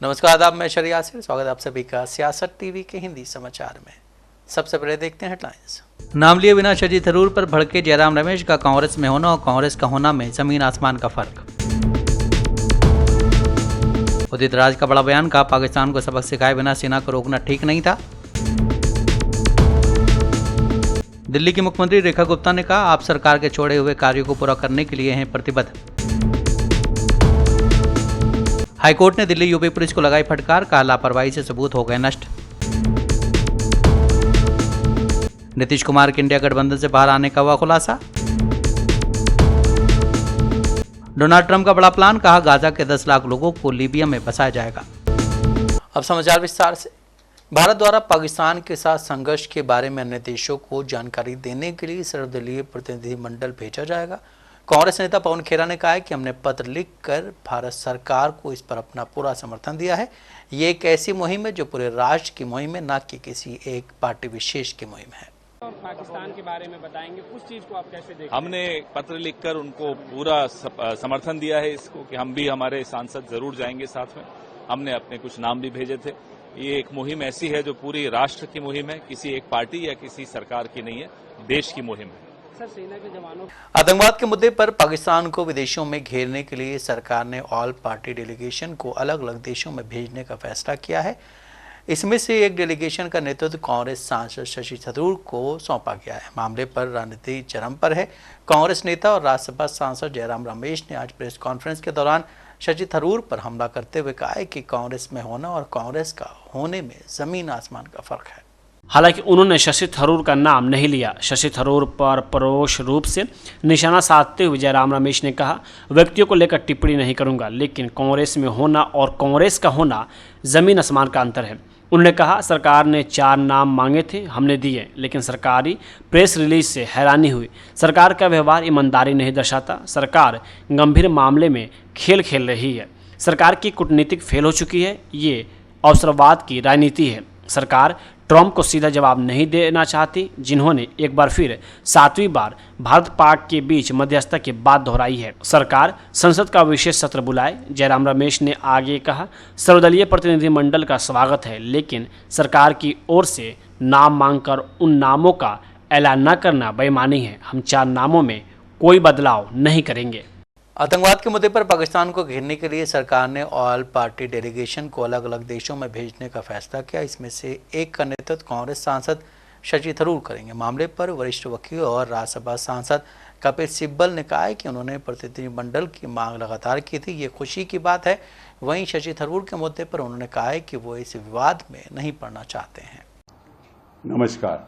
नमस्कार आदाब, मैं शरी यासिर। स्वागत है आप सभी का सियासत टीवी के हिंदी समाचार में। सबसे पहले देखते हैं हेडलाइंस। नाम लिए बिना शशि थरूर पर भड़के जयराम रमेश का कांग्रेस में होना और कांग्रेस का होना में जमीन आसमान का फर्क। उदित राज का बड़ा बयान, कहा पाकिस्तान को सबक सिखाए बिना सेना को रोकना ठीक नहीं था। दिल्ली की मुख्यमंत्री रेखा गुप्ता ने कहा आप सरकार के छोड़े हुए कार्यों को पूरा करने के लिए हैं प्रतिबद्ध। हाईकोर्ट ने दिल्ली यूपी पुलिस को लगाई फटकार, कहा लापरवाही से सबूत हो गए नष्ट। नीतीश कुमार के इंडिया गठबंधन से बाहर आने का हुआ खुलासा। डोनाल्ड ट्रंप का बड़ा प्लान, कहा गाजा के 10 लाख लोगों को लीबिया में बसाया जाएगा। अब समाचार विस्तार से। भारत द्वारा पाकिस्तान के साथ संघर्ष के बारे में अन्य देशों को जानकारी देने के लिए सर्वदलीय प्रतिनिधिमंडल भेजा जाएगा। कांग्रेस नेता पवन खेरा ने कहा है कि हमने पत्र लिखकर भारत सरकार को इस पर अपना पूरा समर्थन दिया है। ये एक ऐसी मुहिम है जो पूरे राष्ट्र की मुहिम है, न कि किसी एक पार्टी विशेष की मुहिम है। पाकिस्तान के बारे में बताएंगे, उस चीज को आप कैसे देखते हैं? हमने पत्र लिखकर उनको पूरा समर्थन दिया है इसको कि हम भी, हमारे सांसद जरूर जाएंगे साथ में। हमने अपने कुछ नाम भी भेजे थे। ये एक मुहिम ऐसी है जो पूरी राष्ट्र की मुहिम है, किसी एक पार्टी या किसी सरकार की नहीं है, देश की मुहिम है। सेना के जवानों आतंकवाद के मुद्दे पर पाकिस्तान को विदेशों में घेरने के लिए सरकार ने ऑल पार्टी डेलीगेशन को अलग अलग देशों में भेजने का फैसला किया है। इसमें से एक डेलीगेशन का नेतृत्व कांग्रेस सांसद शशि थरूर को सौंपा गया है। मामले पर राजनीति चरम पर है। कांग्रेस नेता और राज्यसभा सांसद जयराम रमेश ने आज प्रेस कॉन्फ्रेंस के दौरान शशि थरूर पर हमला करते हुए कहा है कि कांग्रेस में होना और कांग्रेस का होने में जमीन आसमान का फर्क है। हालांकि उन्होंने शशि थरूर का नाम नहीं लिया। शशि थरूर पर परोक्ष रूप से निशाना साधते हुए जयराम रमेश ने कहा, व्यक्तियों को लेकर टिप्पणी नहीं करूंगा, लेकिन कांग्रेस में होना और कांग्रेस का होना जमीन आसमान का अंतर है। उन्होंने कहा सरकार ने 4 नाम मांगे थे, हमने दिए, लेकिन सरकारी प्रेस रिलीज से हैरानी हुई। सरकार का व्यवहार ईमानदारी नहीं दर्शाता। सरकार गंभीर मामले में खेल खेल रही है। सरकार की कूटनीतिक फेल हो चुकी है। ये अवसरवाद की राजनीति है। सरकार ट्रंप को सीधा जवाब नहीं देना चाहती, जिन्होंने एक बार फिर 7वीं बार भारत पाक के बीच मध्यस्थता की बात दोहराई है। सरकार संसद का विशेष सत्र बुलाए। जयराम रमेश ने आगे कहा, सर्वदलीय प्रतिनिधिमंडल का स्वागत है, लेकिन सरकार की ओर से नाम मांगकर उन नामों का ऐलान न करना बेईमानी है। हम 4 नामों में कोई बदलाव नहीं करेंगे। आतंकवाद के मुद्दे पर पाकिस्तान को घेरने के लिए सरकार ने ऑल पार्टी डेलीगेशन को अलग अलग देशों में भेजने का फैसला किया। इसमें से एक का नेतृत्व कांग्रेस सांसद शशि थरूर करेंगे। मामले पर वरिष्ठ वकील और राज्यसभा सांसद कपिल सिब्बल ने कहा है कि उन्होंने प्रतिनिधिमंडल की मांग लगातार की थी। ये खुशी की बात है। वहीं शशि थरूर के मुद्दे पर उन्होंने कहा है कि वो इस विवाद में नहीं पड़ना चाहते हैं। नमस्कार।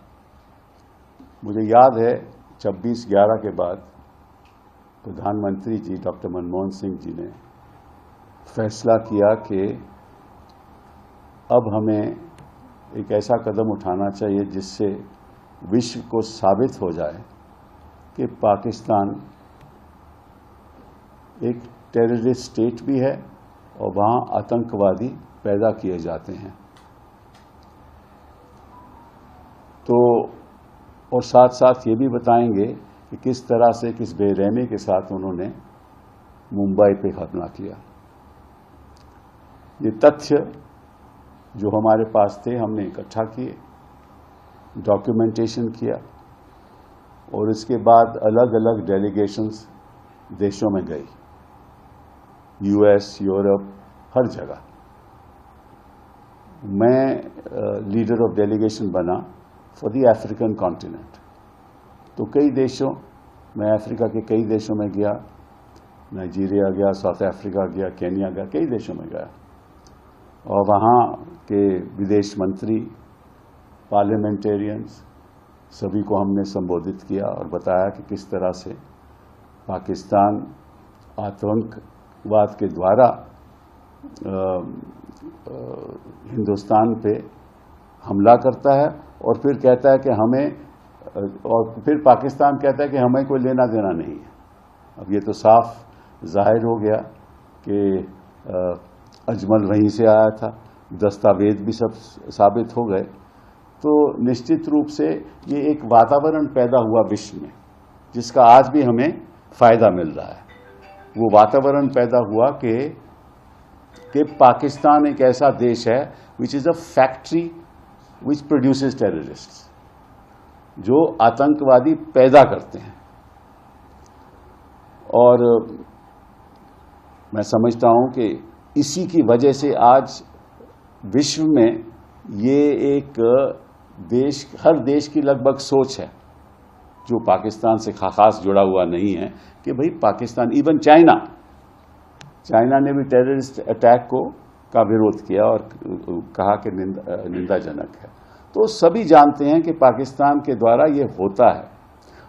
मुझे याद है 26/11 के बाद प्रधानमंत्री जी डॉक्टर मनमोहन सिंह जी ने फैसला किया कि अब हमें एक ऐसा कदम उठाना चाहिए जिससे विश्व को साबित हो जाए कि पाकिस्तान एक टेररिस्ट स्टेट भी है और वहाँ आतंकवादी पैदा किए जाते हैं। तो और साथ साथ ये भी बताएंगे कि किस तरह से, किस बेरहमी के साथ उन्होंने मुंबई पे हमला किया। ये तथ्य जो हमारे पास थे हमने इकट्ठा किए, डॉक्यूमेंटेशन किया और इसके बाद अलग अलग डेलीगेशंस देशों में गई, यूएस, यूरोप, हर जगह। मैं लीडर ऑफ डेलीगेशन बना फॉर द अफ्रीकन कॉन्टिनेंट। तो कई देशों, मैं अफ्रीका के कई देशों में गया, नाइजीरिया गया, साउथ अफ्रीका गया, केन्या गया, कई देशों में गया और वहाँ के विदेश मंत्री, पार्लियामेंटेरियंस, सभी को हमने संबोधित किया और बताया कि किस तरह से पाकिस्तान आतंकवाद के द्वारा हिंदुस्तान पे हमला करता है और फिर कहता है कि हमें, और फिर पाकिस्तान कहता है कि हमें कोई लेना देना नहीं है। अब ये तो साफ जाहिर हो गया कि अजमल वहीं से आया था, दस्तावेज भी सब साबित हो गए। तो निश्चित रूप से ये एक वातावरण पैदा हुआ विश्व में जिसका आज भी हमें फायदा मिल रहा है। वो वातावरण पैदा हुआ कि कि पाकिस्तान एक ऐसा देश है which is a factory which produces terrorists, जो आतंकवादी पैदा करते हैं। और मैं समझता हूं कि इसी की वजह से आज विश्व में ये एक देश, हर देश की लगभग सोच है जो पाकिस्तान से खास जुड़ा हुआ नहीं है कि भाई पाकिस्तान, इवन चाइना ने भी टेररिस्ट अटैक का विरोध किया और कहा कि निंदाजनक है। तो सभी जानते हैं कि पाकिस्तान के द्वारा ये होता है।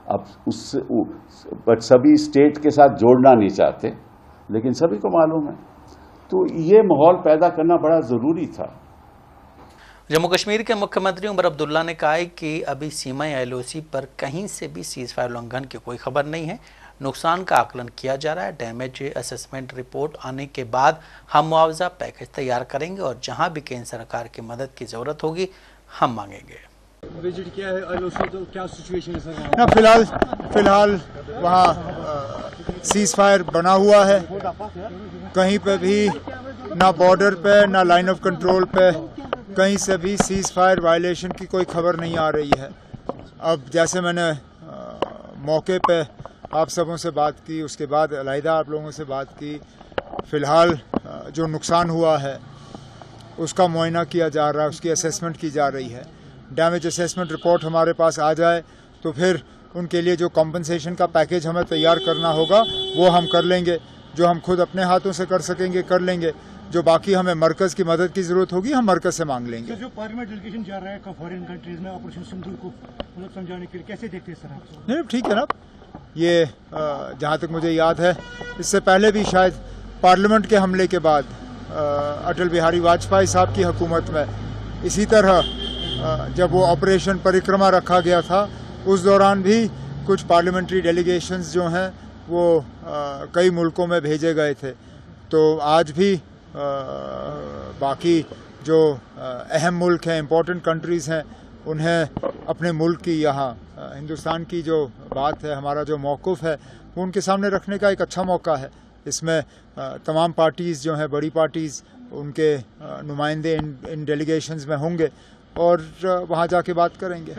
अब बट सभी स्टेट के साथ जोड़ना नहीं चाहते, लेकिन सभी को मालूम है। तो ये माहौल पैदा करना बड़ा जरूरी था। जम्मू कश्मीर के मुख्यमंत्री उमर अब्दुल्ला ने कहा है कि अभी सीमा या एलओसी पर कहीं से भी सीज फायर उल्लंघन की कोई खबर नहीं है। नुकसान का आकलन किया जा रहा है। डैमेज असेसमेंट रिपोर्ट आने के बाद हम मुआवजा पैकेज तैयार करेंगे और जहां भी केंद्र सरकार की मदद की जरूरत होगी हम मांगेंगे। विजिट किया है एलओसी, तो क्या सिचुएशन है सर? फिलहाल वहाँ सीज फायर बना हुआ है। कहीं पे भी ना बॉर्डर पे ना लाइन ऑफ कंट्रोल पे कहीं से भी सीज फायर वायलेशन की कोई खबर नहीं आ रही है। अब जैसे मैंने मौके पे आप सबों से बात की, उसके बाद अलहदा आप लोगों से बात की, फिलहाल जो नुकसान हुआ है उसका मुआयना किया जा रहा है, उसकी असेसमेंट की जा रही है। डैमेज असेसमेंट रिपोर्ट हमारे पास आ जाए तो फिर उनके लिए जो कॉम्पनसेशन का पैकेज हमें तैयार करना होगा वो हम कर लेंगे। जो हम खुद अपने हाथों से कर सकेंगे कर लेंगे, जो बाकी हमें मरकज की मदद की जरूरत होगी हम मरकज से मांग लेंगे। जो पार्लियामेंट डेलीगेशन जा रहा है फॉरेन कंट्रीज में ऑपरेशन सिंदूर को समझाने के लिए, कैसे देखते हैं सर आप? नहीं, ठीक है ना। ये जहाँ तक मुझे याद है इससे पहले भी शायद पार्लियामेंट के हमले के बाद अटल बिहारी वाजपेयी साहब की हुकूमत में इसी तरह जब वो ऑपरेशन परिक्रमा रखा गया था, उस दौरान भी कुछ पार्लियामेंट्री डेलीगेशंस जो हैं वो कई मुल्कों में भेजे गए थे। तो आज भी बाकी जो अहम मुल्क हैं, इम्पोर्टेंट कंट्रीज़ हैं, उन्हें अपने मुल्क की, यहाँ हिंदुस्तान की जो बात है, हमारा जो मौक़िफ़ है, वो उनके सामने रखने का एक अच्छा मौका है। इसमें तमाम पार्टीज़ जो हैं, बड़ी पार्टीज़, उनके नुमाइंदे इन डेलीगेशंस में होंगे और वहाँ जाके बात करेंगे।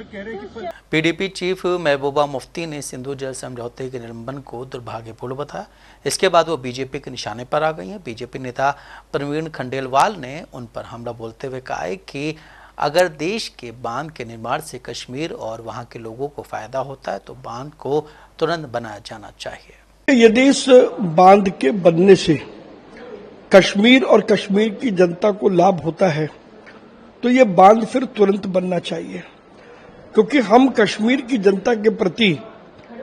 पीडीपी चीफ महबूबा मुफ्ती ने सिंधु जल समझौते के निलंबन को दुर्भाग्यपूर्ण बताया। इसके बाद वो बीजेपी के निशाने पर आ गई हैं। बीजेपी नेता प्रवीण खंडेलवाल ने उन पर हमला बोलते हुए कहा है कि अगर देश के बांध के निर्माण से कश्मीर और वहाँ के लोगों को फायदा होता है तो बांध को तुरंत बनाया जाना चाहिए। यदि इस बांध के बनने से कश्मीर और कश्मीर की जनता को लाभ होता है तो ये बांध फिर तुरंत बनना चाहिए, क्योंकि हम कश्मीर की जनता के प्रति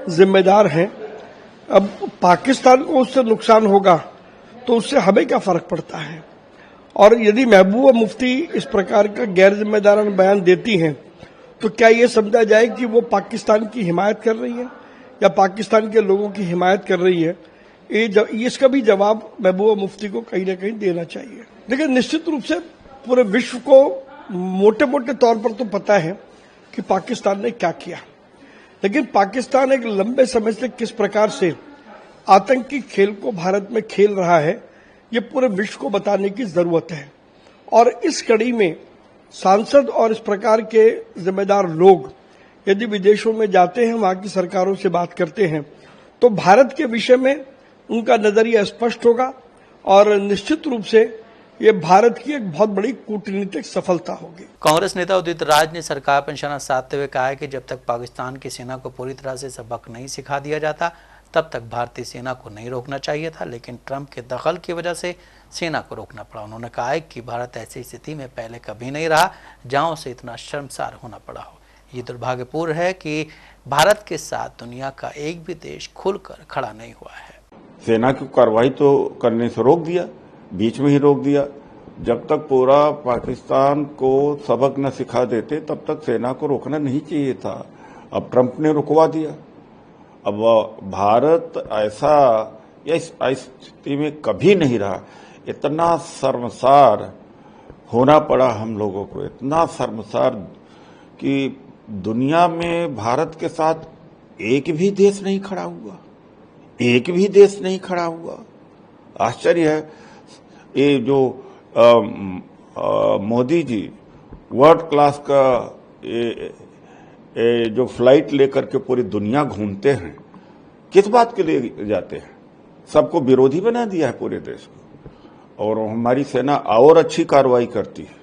जिम्मेदार हैं। अब पाकिस्तान को उससे नुकसान होगा तो उससे हमें क्या फर्क पड़ता है। और यदि महबूबा मुफ्ती इस प्रकार का गैर जिम्मेदाराना बयान देती हैं तो क्या ये समझा जाए कि वो पाकिस्तान की हिमायत कर रही है या पाकिस्तान के लोगों की हिमायत कर रही है? इसका भी जवाब महबूबा मुफ्ती को कहीं ना कहीं देना चाहिए। लेकिन निश्चित रूप से पूरे विश्व को मोटे मोटे तौर पर तो पता है कि पाकिस्तान ने क्या किया, लेकिन पाकिस्तान एक लंबे समय से किस प्रकार से आतंकी खेल को भारत में खेल रहा है, ये पूरे विश्व को बताने की जरूरत है। और इस कड़ी में सांसद और इस प्रकार के जिम्मेदार लोग यदि विदेशों में जाते हैं, वहां की सरकारों से बात करते हैं, तो भारत के विषय में उनका नजरिया स्पष्ट होगा और निश्चित रूप से ये भारत की एक बहुत बड़ी कूटनीतिक सफलता होगी। कांग्रेस नेता उदित राज ने सरकार पर निशाना साधते हुए कहा है कि जब तक पाकिस्तान की सेना को पूरी तरह से सबक नहीं सिखा दिया जाता तब तक भारतीय सेना को नहीं रोकना चाहिए था, लेकिन ट्रंप के दखल की वजह से सेना को रोकना पड़ा। उन्होंने कहा है कि भारत ऐसी स्थिति में पहले कभी नहीं रहा जहां उसे इतना शर्मसार होना पड़ा हो। ये दुर्भाग्यपूर्ण है कि भारत के साथ दुनिया का एक भी देश खुलकर खड़ा नहीं हुआ है। सेना की कार्रवाई तो करने से रोक दिया, बीच में ही रोक दिया। जब तक पूरा पाकिस्तान को सबक न सिखा देते तब तक सेना को रोकना नहीं चाहिए था। अब ट्रंप ने रुकवा दिया। अब भारत ऐसा इस स्थिति में कभी नहीं रहा। इतना शर्मसार होना पड़ा हम लोगों को, इतना शर्मसार कि दुनिया में भारत के साथ एक भी देश नहीं खड़ा हुआ, एक भी देश नहीं खड़ा हुआ। आश्चर्य है। ये जो मोदी जी वर्ल्ड क्लास का जो फ्लाइट लेकर के पूरी दुनिया घूमते हैं, किस बात के लिए जाते हैं? सबको विरोधी बना दिया है पूरे देश को, और हमारी सेना और अच्छी कार्रवाई करती है,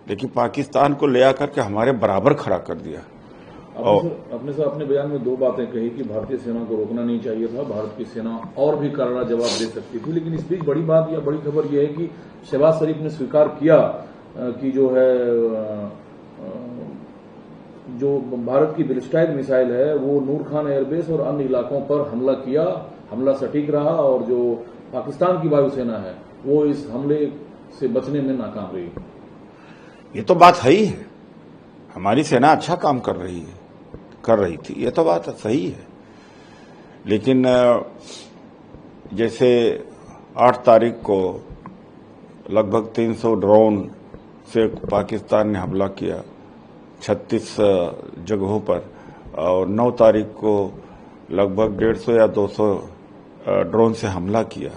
लेकिन पाकिस्तान को ले आकर के हमारे बराबर खड़ा कर दिया। आपने सर अपने बयान में दो बातें कही कि भारतीय सेना को रोकना नहीं चाहिए था, भारत की सेना और भी करारा जवाब दे सकती थी, लेकिन इस बीच बड़ी बात या बड़ी खबर यह है कि शहबाज शरीफ ने स्वीकार किया कि जो है जो भारत की बैलिस्टिक मिसाइल है वो नूर खान एयरबेस और अन्य इलाकों पर हमला किया, हमला सटीक रहा, और जो पाकिस्तान की वायुसेना है वो इस हमले से बचने में नाकाम रही। ये तो बात है ही है, हमारी सेना अच्छा काम कर रही थी, ये तो बात सही है। लेकिन जैसे 8 तारीख को लगभग 300 ड्रोन से पाकिस्तान ने हमला किया 36 जगहों पर, और 9 तारीख को लगभग 150 या 200 ड्रोन से हमला किया।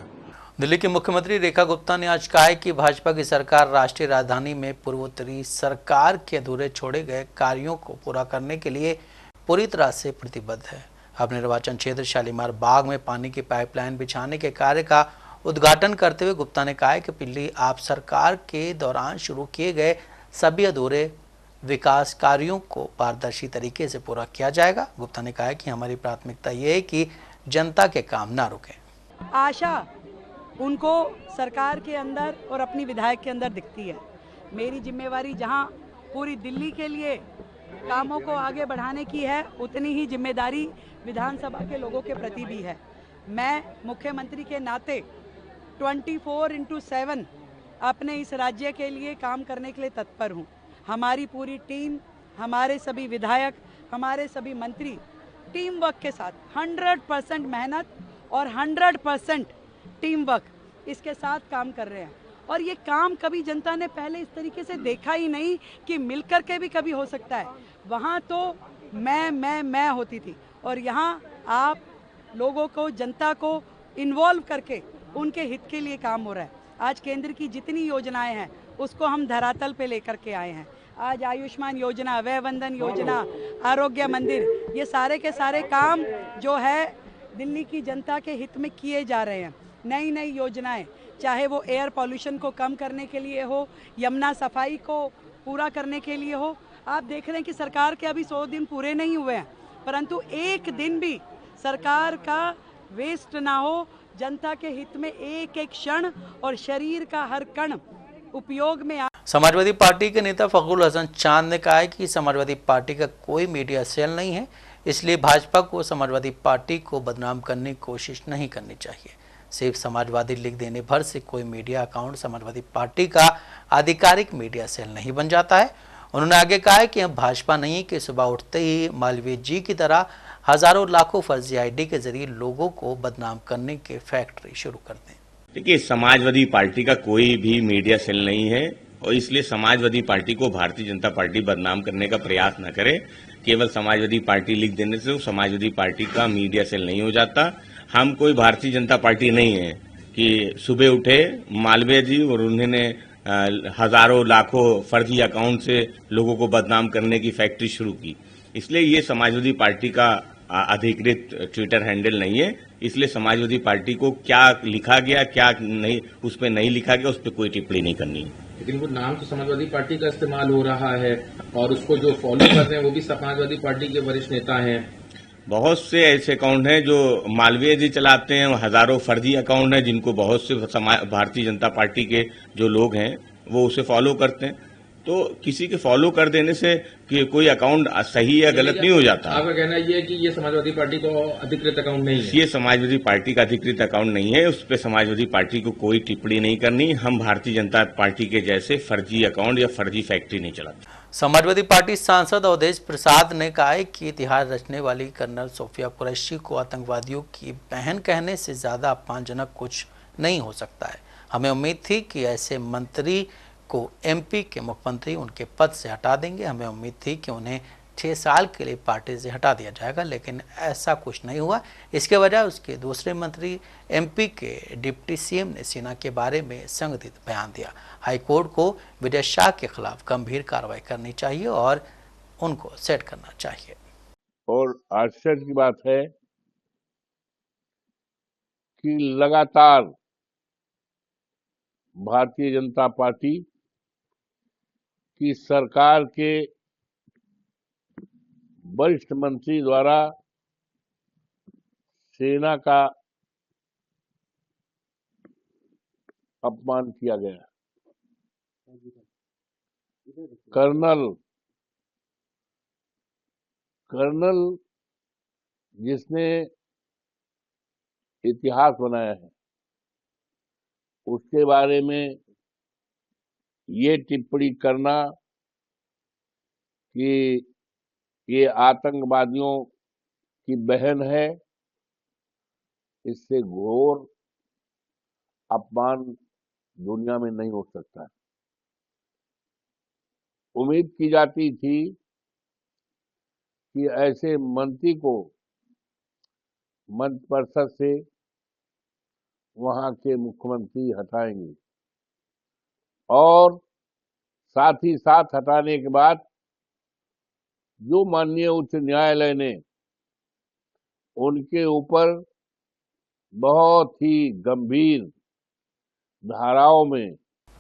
दिल्ली की मुख्यमंत्री रेखा गुप्ता ने आज कहा है कि भाजपा की सरकार राष्ट्रीय राजधानी में पूर्वोत्तरी सरकार के अधूरे छोड़े गए कार्यों को पूरा करने के लिए पूरी तरह से प्रतिबद्ध है। अपने निर्वाचन क्षेत्र शालीमार बाग में पानी की पाइपलाइन बिछाने के कार्य का उद्घाटन करते हुए गुप्ता ने कहा है कि पिछली आप सरकार के दौरान शुरू किए गए सभी अधूरे विकास कार्यों को पारदर्शी तरीके से पूरा किया जाएगा। गुप्ता ने कहा है कि हमारी प्राथमिकता ये है कि जनता के काम ना रुके। आशा उनको सरकार के अंदर और अपनी विधायक के अंदर दिखती है। मेरी जिम्मेवारी जहां पूरी दिल्ली के लिए कामों को आगे बढ़ाने की है, उतनी ही जिम्मेदारी विधानसभा के लोगों के प्रति भी है। मैं मुख्यमंत्री के नाते 24/7 अपने इस राज्य के लिए काम करने के लिए तत्पर हूं। हमारी पूरी टीम, हमारे सभी विधायक, हमारे सभी मंत्री टीम वर्क के साथ 100% मेहनत और 100% टीम वर्क इसके साथ काम कर रहे हैं, और ये काम कभी जनता ने पहले इस तरीके से देखा ही नहीं कि मिलकर के भी कभी हो सकता है। वहाँ तो मैं होती थी, और यहाँ आप लोगों को, जनता को इन्वॉल्व करके उनके हित के लिए काम हो रहा है। आज केंद्र की जितनी योजनाएं हैं उसको हम धरातल पे लेकर के आए हैं। आज आयुष्मान योजना, वय वंदन योजना, आरोग्य मंदिर, ये सारे के सारे काम जो है दिल्ली की जनता के हित में किए जा रहे हैं। नई नई योजनाएं, चाहे वो एयर पॉल्यूशन को कम करने के लिए हो, यमुना सफाई को पूरा करने के लिए हो। आप देख रहे हैं कि सरकार के अभी 100 दिन पूरे नहीं हुए हैं, परंतु एक दिन भी सरकार का वेस्ट ना हो। जनता के हित में एक एक क्षण और शरीर का हर कण उपयोग में। समाजवादी पार्टी के नेता फखरुल हसन चांद ने कहा है कि समाजवादी पार्टी का कोई मीडिया सेल नहीं है, इसलिए भाजपा को समाजवादी पार्टी को बदनाम करने की कोशिश नहीं करनी चाहिए। सिर्फ समाजवादी लिख देने भर से कोई मीडिया अकाउंट समाजवादी पार्टी का आधिकारिक मीडिया सेल नहीं बन जाता है। उन्होंने आगे कहा है कि हम भाजपा नहीं कि सुबह उठते ही मालवीय जी की तरह हजारों लाखों फर्जी आईडी के जरिए लोगों को बदनाम करने के फैक्ट्री शुरू कर दें। देखिए, समाजवादी पार्टी का कोई भी मीडिया सेल नहीं है, और इसलिए समाजवादी पार्टी को भारतीय जनता पार्टी बदनाम करने का प्रयास न करे। केवल समाजवादी पार्टी लिख देने से समाजवादी पार्टी का मीडिया सेल नहीं हो जाता। हम कोई भारतीय जनता पार्टी नहीं है कि सुबह उठे मालवीय जी और उन्होंने हजारों लाखों फर्जी अकाउंट से लोगों को बदनाम करने की फैक्ट्री शुरू की। इसलिए ये समाजवादी पार्टी का अधिकृत ट्विटर हैंडल नहीं है। इसलिए समाजवादी पार्टी को क्या लिखा गया, क्या नहीं, उस पर नहीं लिखा गया, उस पर कोई टिप्पणी नहीं करनी है। लेकिन वो नाम तो समाजवादी पार्टी का इस्तेमाल हो रहा है, और उसको जो फॉलो कर रहे हैं वो भी समाजवादी पार्टी के वरिष्ठ नेता हैं। बहुत से ऐसे अकाउंट हैं जो मालवीय जी चलाते हैं, हजारों फर्जी अकाउंट हैं जिनको बहुत से भारतीय जनता पार्टी के जो लोग हैं वो उसे फॉलो करते हैं। तो किसी के फॉलो कर देने से कि कोई अकाउंट सही या गलत नहीं हो जाता। आपका कहना ये है कि ये समाजवादी पार्टी का अधिकृत अकाउंट नहीं है? ये समाजवादी पार्टी का अधिकृत अकाउंट नहीं है, उस पर समाजवादी पार्टी को कोई टिप्पणी नहीं करनी। हम भारतीय जनता पार्टी के जैसे फर्जी अकाउंट या फर्जी फैक्ट्री नहीं चलाते। समाजवादी पार्टी सांसद अवधेश प्रसाद ने कहा है कि इतिहास रचने वाली कर्नल सोफिया कुरैशी को आतंकवादियों की बहन कहने से ज्यादा अपमानजनक कुछ नहीं हो सकता है। हमें उम्मीद थी कि ऐसे मंत्री को एमपी के मुख्यमंत्री उनके पद से हटा देंगे। हमें उम्मीद थी कि उन्हें 6 साल के लिए पार्टी से हटा दिया जाएगा, लेकिन ऐसा कुछ नहीं हुआ। इसके बजाय उसके दूसरे मंत्री एमपी के डिप्टी सीएम ने सेना के बारे में संदिग्ध बयान दिया। हाईकोर्ट को विजय शाह के खिलाफ गंभीर कार्रवाई करनी चाहिए और उनको सेट करना चाहिए। और आश्चर्य की बात है कि लगातार भारतीय जनता पार्टी की सरकार के वरिष्ठ मंत्री द्वारा सेना का अपमान किया गया। कर्नल जिसने इतिहास बनाया है, उसके बारे में ये टिप्पणी करना कि ये आतंकवादियों की बहन है, इससे घोर अपमान दुनिया में नहीं हो सकता। उम्मीद की जाती थी कि ऐसे मंत्री को मंत्री परिषद से वहां के मुख्यमंत्री हटाएंगे और साथ ही साथ हटाने के बाद जो माननीय उच्च न्यायालय ने उनके ऊपर बहुत ही गंभीर धाराओं में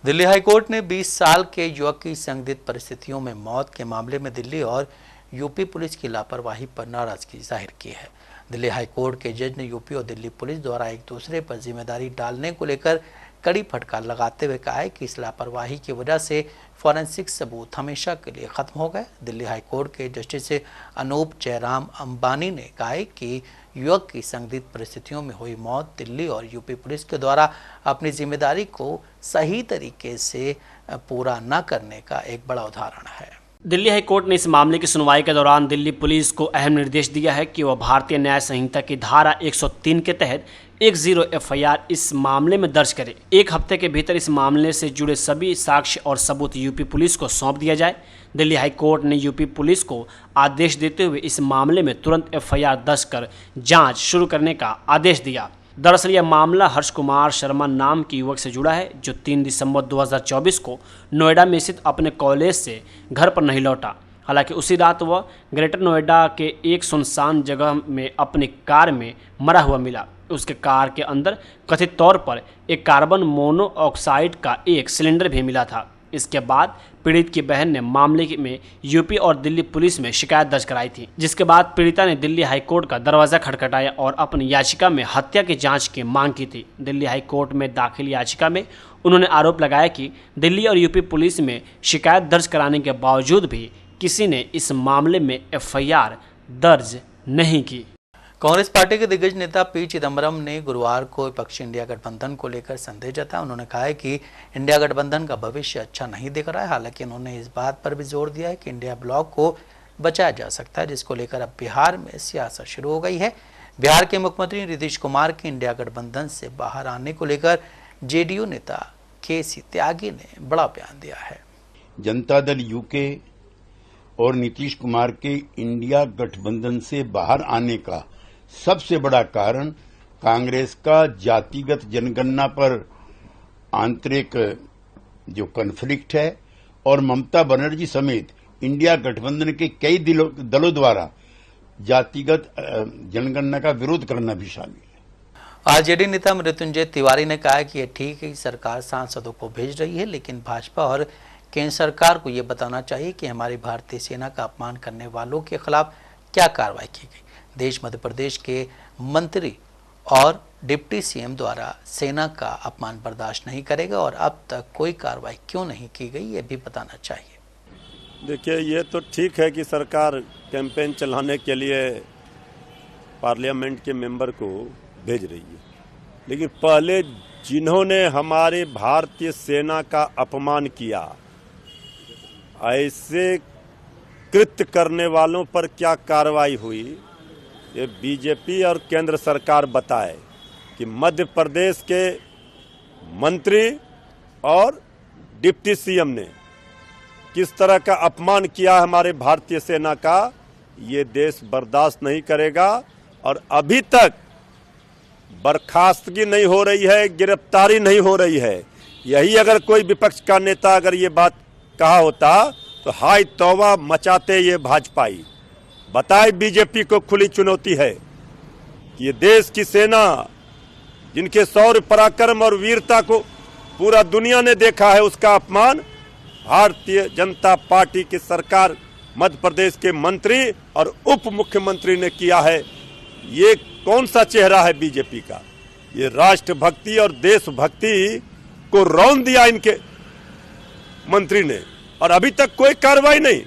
दिल्ली हाईकोर्ट ने 20 साल के युवक की संदिग्ध परिस्थितियों में मौत के मामले में दिल्ली और यूपी पुलिस की लापरवाही पर नाराजगी जाहिर की है। दिल्ली हाईकोर्ट के जज ने यूपी और दिल्ली पुलिस द्वारा एक दूसरे पर जिम्मेदारी डालने को लेकर कड़ी फटकार लगाते हुए कहा है कि इस लापरवाही की वजह से फॉरेंसिक सबूत हमेशा के लिए खत्म हो गए। दिल्ली हाईकोर्ट के जस्टिस अनूप जयराम अंबानी ने कहा है कि युवक की संदिग्ध परिस्थितियों में हुई मौत दिल्ली और यूपी पुलिस के द्वारा अपनी जिम्मेदारी को सही तरीके से पूरा न करने का एक बड़ा उदाहरण है। दिल्ली हाईकोर्ट ने इस मामले की सुनवाई के दौरान दिल्ली पुलिस को अहम निर्देश दिया है कि वह भारतीय न्याय संहिता की धारा 103 के तहत 10 एफआईआर इस मामले में दर्ज करे। 1 हफ्ते के भीतर इस मामले से जुड़े सभी साक्ष्य और सबूत यूपी पुलिस को सौंप दिया जाए। दिल्ली हाईकोर्ट ने यूपी पुलिस को आदेश देते हुए इस मामले में तुरंत एफआईआर दर्ज कर जांच शुरू करने का आदेश दिया। दरअसल यह मामला हर्ष कुमार शर्मा नाम के युवक से जुड़ा है, जो 3 दिसंबर 2024 को नोएडा में स्थित अपने कॉलेज से घर पर नहीं लौटा। हालांकि उसी रात वह ग्रेटर नोएडा के एक सुनसान जगह में अपनी कार में मरा हुआ मिला। उसके कार के अंदर कथित तौर पर एक कार्बन मोनोऑक्साइड का एक सिलेंडर भी मिला था। इसके बाद पीड़ित की बहन ने मामले में यूपी और दिल्ली पुलिस में शिकायत दर्ज कराई थी, जिसके बाद पीड़िता ने दिल्ली हाईकोर्ट का दरवाजा खटखटाया और अपनी याचिका में हत्या की जांच की मांग की थी। दिल्ली हाईकोर्ट में दाखिल याचिका में उन्होंने आरोप लगाया कि दिल्ली और यूपी पुलिस में शिकायत दर्ज कराने के बावजूद भी किसी ने इस मामले में एफआईआर दर्ज नहीं की। कांग्रेस पार्टी के दिग्गज नेता पी चिदम्बरम ने गुरुवार को विपक्षी इंडिया गठबंधन को लेकर संदेह जताया। उन्होंने कहा है कि इंडिया गठबंधन का भविष्य अच्छा नहीं दिख रहा है। हालांकि उन्होंने इस बात पर भी जोर दिया है कि इंडिया ब्लॉक को बचाया जा सकता है, जिसको लेकर अब बिहार में सियासत शुरू हो गई है। बिहार के मुख्यमंत्री नीतीश कुमार के इंडिया गठबंधन से बाहर आने को लेकर जेडीयू नेता केसी त्यागी ने बड़ा बयान दिया है। जनता दल यूके और नीतीश कुमार के इंडिया गठबंधन से बाहर आने का सबसे बड़ा कारण कांग्रेस का जातिगत जनगणना पर आंतरिक जो कॉन्फ्लिक्ट है और ममता बनर्जी समेत इंडिया गठबंधन के कई दलों द्वारा जातिगत जनगणना का विरोध करना भी शामिल है। आरजेडी नेता मृत्युंजय तिवारी ने कहा कि यह ठीक है कि सरकार सांसदों को भेज रही है, लेकिन भाजपा और केंद्र सरकार को यह बताना चाहिए कि हमारी भारतीय सेना का अपमान करने वालों के खिलाफ क्या कार्रवाई की गई। देश मध्य प्रदेश के मंत्री और डिप्टी सीएम द्वारा सेना का अपमान बर्दाश्त नहीं करेगा और अब तक कोई कार्रवाई क्यों नहीं की गई, ये भी बताना चाहिए। देखिए, ये तो ठीक है कि सरकार कैंपेन चलाने के लिए पार्लियामेंट के मेंबर को भेज रही है, लेकिन पहले जिन्होंने हमारे भारतीय सेना का अपमान किया, ऐसे कृत्य करने वालों पर क्या कार्रवाई हुई, ये बीजेपी और केंद्र सरकार बताए कि मध्य प्रदेश के मंत्री और डिप्टी सीएम ने किस तरह का अपमान किया हमारे भारतीय सेना का, ये देश बर्दाश्त नहीं करेगा। और अभी तक बर्खास्तगी नहीं हो रही है, गिरफ्तारी नहीं हो रही है। यही अगर कोई विपक्ष का नेता अगर ये बात कहा होता तो हाय तौबा मचाते ये भाजपाई। बताए बीजेपी को खुली चुनौती है कि ये देश की सेना जिनके शौर्य पराक्रम और वीरता को पूरा दुनिया ने देखा है, उसका अपमान भारतीय जनता पार्टी की सरकार, मध्य प्रदेश के मंत्री और उप मुख्यमंत्री ने किया है। ये कौन सा चेहरा है बीजेपी का? ये राष्ट्रभक्ति और देशभक्ति को रौंद दिया इनके मंत्री ने, और अभी तक कोई कार्रवाई नहीं।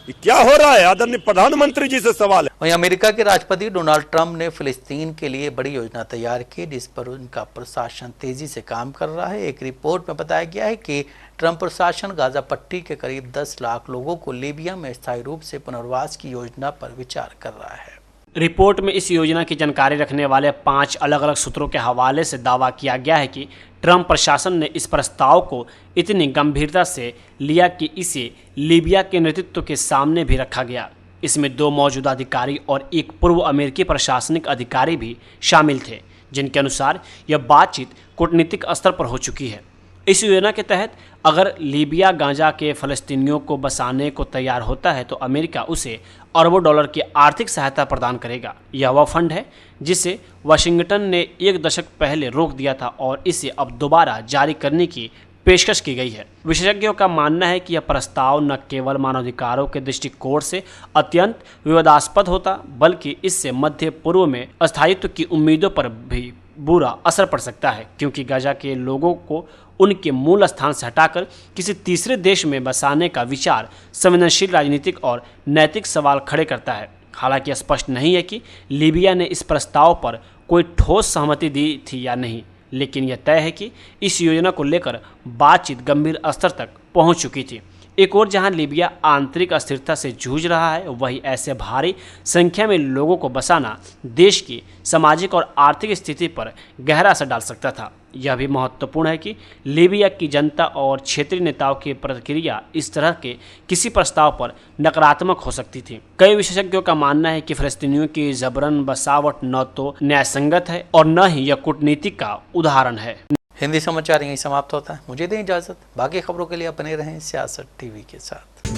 ये क्या हो रहा है? आदरणीय प्रधानमंत्री जी से सवाल है। वहीं अमेरिका के राष्ट्रपति डोनाल्ड ट्रंप ने फिलिस्तीन के लिए बड़ी योजना तैयार की, जिस पर उनका प्रशासन तेजी से काम कर रहा है। एक रिपोर्ट में बताया गया है कि ट्रंप प्रशासन गाजा पट्टी के करीब 10 लाख लोगों को लीबिया में स्थायी रूप से पुनर्वास की योजना पर विचार कर रहा है। रिपोर्ट में इस योजना की जानकारी रखने वाले 5 अलग अलग सूत्रों के हवाले से दावा किया गया है कि ट्रंप प्रशासन ने इस प्रस्ताव को इतनी गंभीरता से लिया कि इसे लीबिया के नेतृत्व के सामने भी रखा गया। इसमें 2 मौजूदा अधिकारी और एक पूर्व अमेरिकी प्रशासनिक अधिकारी भी शामिल थे, जिनके अनुसार यह बातचीत कूटनीतिक स्तर पर हो चुकी है। इस योजना के तहत अगर लीबिया गांजा के फ़लस्तीनियों को बसाने को तैयार होता है तो अमेरिका उसे अरबों डॉलर की आर्थिक सहायता प्रदान करेगा। यह वह फंड है जिसे वाशिंगटन ने 1 दशक पहले रोक दिया था और इसे अब दोबारा जारी करने की पेशकश की गई है। विशेषज्ञों का मानना है कि यह प्रस्ताव न केवल मानवाधिकारों के दृष्टिकोण से अत्यंत विवादास्पद होता, बल्कि इससे मध्य पूर्व में स्थायित्व की उम्मीदों पर भी बुरा असर पड़ सकता है, क्योंकि गाजा के लोगों को उनके मूल स्थान से हटाकर किसी तीसरे देश में बसाने का विचार संवेदनशील राजनीतिक और नैतिक सवाल खड़े करता है। हालांकि स्पष्ट नहीं है कि लीबिया ने इस प्रस्ताव पर कोई ठोस सहमति दी थी या नहीं, लेकिन यह तय है कि इस योजना को लेकर बातचीत गंभीर स्तर तक पहुंच चुकी थी। एक और जहां लीबिया आंतरिक अस्थिरता से जूझ रहा है, वहीं ऐसे भारी संख्या में लोगों को बसाना देश की सामाजिक और आर्थिक स्थिति पर गहरा असर डाल सकता था। यह भी महत्वपूर्ण है कि लीबिया की जनता और क्षेत्रीय नेताओं की प्रतिक्रिया इस तरह के किसी प्रस्ताव पर नकारात्मक हो सकती थी। कई विशेषज्ञों का मानना है कि फ़लस्तीनियों की जबरन बसावट न तो न्यायसंगत है और न ही यह कूटनीति का उदाहरण है। हिंदी समाचार यहीं समाप्त होता है। मुझे दें इजाजत। बाकी खबरों के लिए बने रहें सियासत टीवी के साथ।